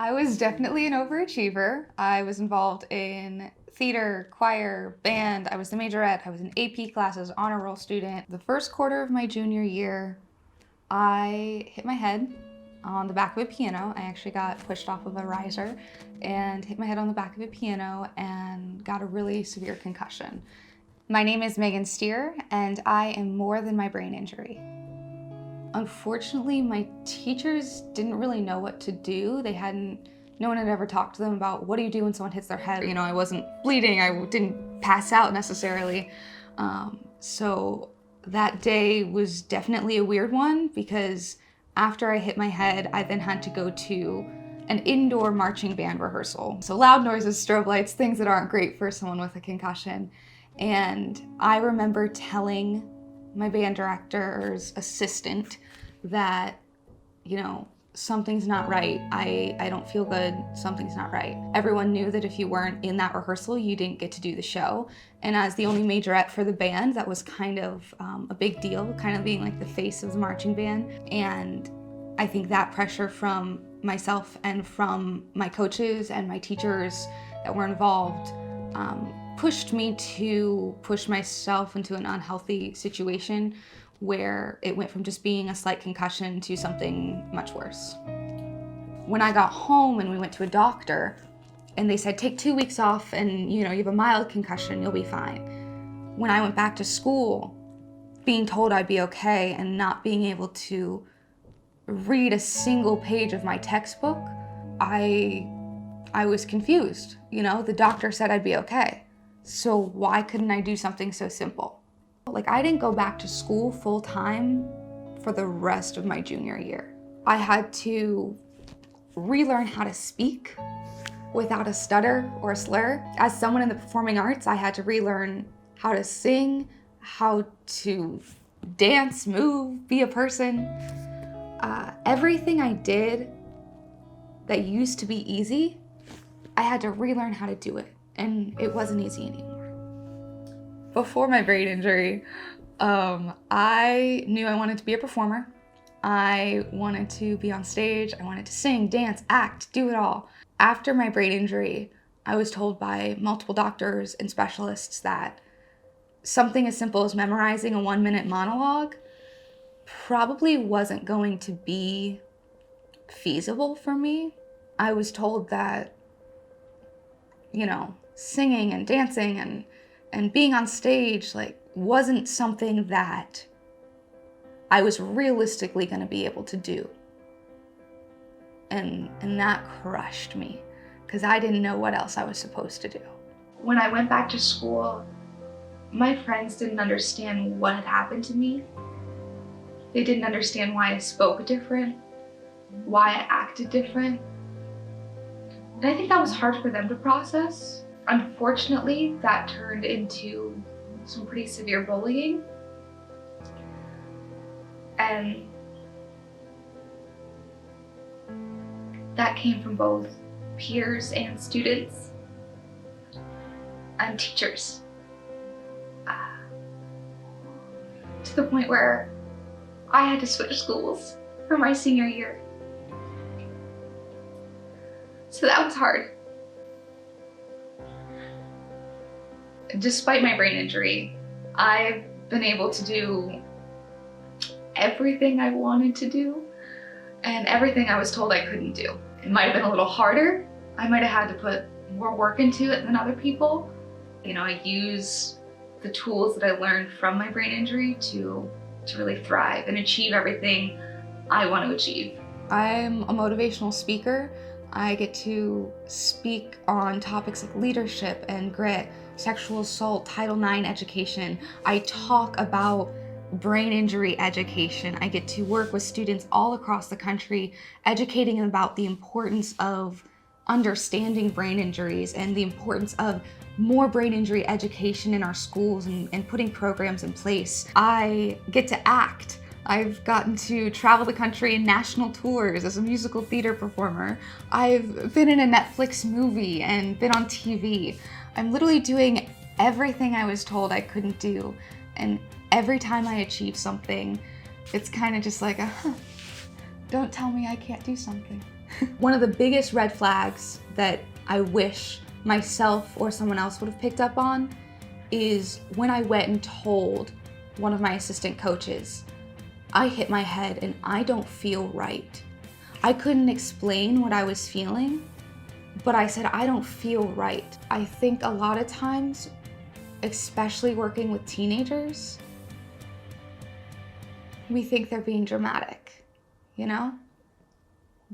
I was definitely an overachiever. I was involved in theater, choir, band. I was the majorette. I was in AP classes, honor roll student. The first quarter of my junior year, I hit my head on the back of a piano. I actually got pushed off of a riser and hit my head on the back of a piano and got a really severe concussion. My name is Stier, and I am more than my brain injury. Unfortunately, my teachers didn't really know what to do. No one had ever talked to them about what do you do when someone hits their head. You know, I wasn't bleeding, I didn't pass out necessarily. So that day was definitely a weird one because after I hit my head, I then had to go to an indoor marching band rehearsal. So loud noises, strobe lights, things that aren't great for someone with a concussion. And I remember telling my band director's assistant that, something's not right. I don't feel good, something's not right. Everyone knew that if you weren't in that rehearsal, you didn't get to do the show. And as the only majorette for the band, that was kind of a big deal, kind of being like the face of the marching band. And I think that pressure from myself and from my coaches and my teachers that were involved pushed me to push myself into an unhealthy situation where it went from just being a slight concussion to something much worse. When I got home and we went to a doctor and they said, take 2 weeks off and you have a mild concussion, you'll be fine. When I went back to school, being told I'd be okay and not being able to read a single page of my textbook, I was confused. The doctor said I'd be okay. So why couldn't I do something so simple? I didn't go back to school full time for the rest of my junior year. I had to relearn how to speak without a stutter or a slur. As someone in the performing arts, I had to relearn how to sing, how to dance, move, be a person. Everything I did that used to be easy, I had to relearn how to do it, and it wasn't easy anymore. Before my brain injury, I knew I wanted to be a performer. I wanted to be on stage. I wanted to sing, dance, act, do it all. After my brain injury, I was told by multiple doctors and specialists that something as simple as memorizing a 1-minute monologue probably wasn't going to be feasible for me. I was told that, singing and dancing and being on stage wasn't something that I was realistically going to be able to do. And that crushed me because I didn't know what else I was supposed to do. When I went back to school, my friends didn't understand what had happened to me. They didn't understand why I spoke different, why I acted different. And I think that was hard for them to process. Unfortunately, that turned into some pretty severe bullying. And that came from both peers and students and teachers. To the point where I had to switch schools for my senior year. So that was hard. Despite my brain injury, I've been able to do everything I wanted to do and everything I was told I couldn't do. It might have been a little harder. I might have had to put more work into it than other people. I use the tools that I learned from my brain injury to really thrive and achieve everything I want to achieve. I'm a motivational speaker. I get to speak on topics like leadership and grit, sexual assault, Title IX education. I talk about brain injury education. I get to work with students all across the country, educating them about the importance of understanding brain injuries and the importance of more brain injury education in our schools and putting programs in place. I get to act. I've gotten to travel the country in national tours as a musical theater performer. I've been in a Netflix movie and been on TV. I'm literally doing everything I was told I couldn't do. And every time I achieve something, it's kind of just like don't tell me I can't do something. One of the biggest red flags that I wish myself or someone else would have picked up on is when I went and told one of my assistant coaches, I hit my head and I don't feel right. I couldn't explain what I was feeling, but I said, I don't feel right. I think a lot of times, especially working with teenagers, we think they're being dramatic, you know?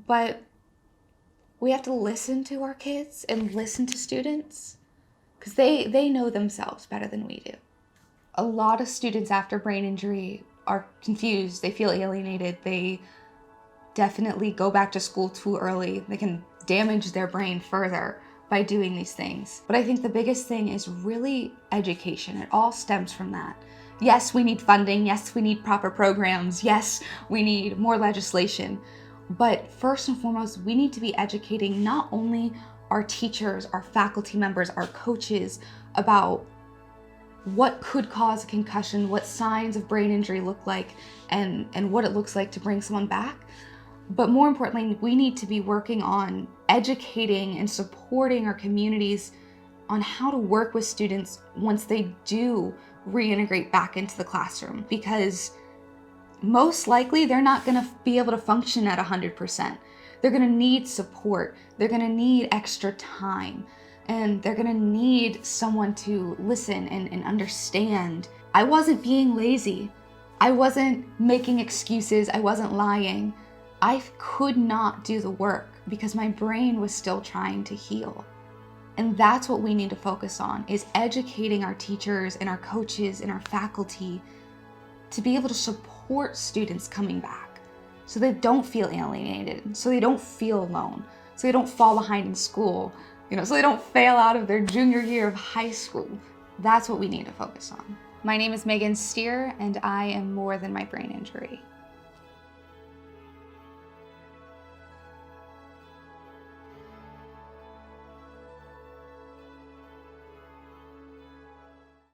But we have to listen to our kids and listen to students because they know themselves better than we do. A lot of students after brain injury are confused, they feel alienated, they definitely go back to school too early. They can damage their brain further by doing these things. But I think the biggest thing is really education. It all stems from that. Yes, we need funding. Yes, we need proper programs. Yes, we need more legislation. But first and foremost, we need to be educating not only our teachers, our faculty members, our coaches about what could cause a concussion, what signs of brain injury look like, and what it looks like to bring someone back. But more importantly, we need to be working on educating and supporting our communities on how to work with students once they do reintegrate back into the classroom, because most likely they're not going to be able to function at 100%. They're going to need support. They're going to need extra time, and they're going to need someone to listen and understand. I wasn't being lazy. I wasn't making excuses. I wasn't lying. I could not do the work because my brain was still trying to heal. And that's what we need to focus on, is educating our teachers and our coaches and our faculty to be able to support students coming back so they don't feel alienated, so they don't feel alone, so they don't fall behind in school, so they don't fail out of their junior year of high school. That's what we need to focus on. My name is Stier, and I am more than my brain injury.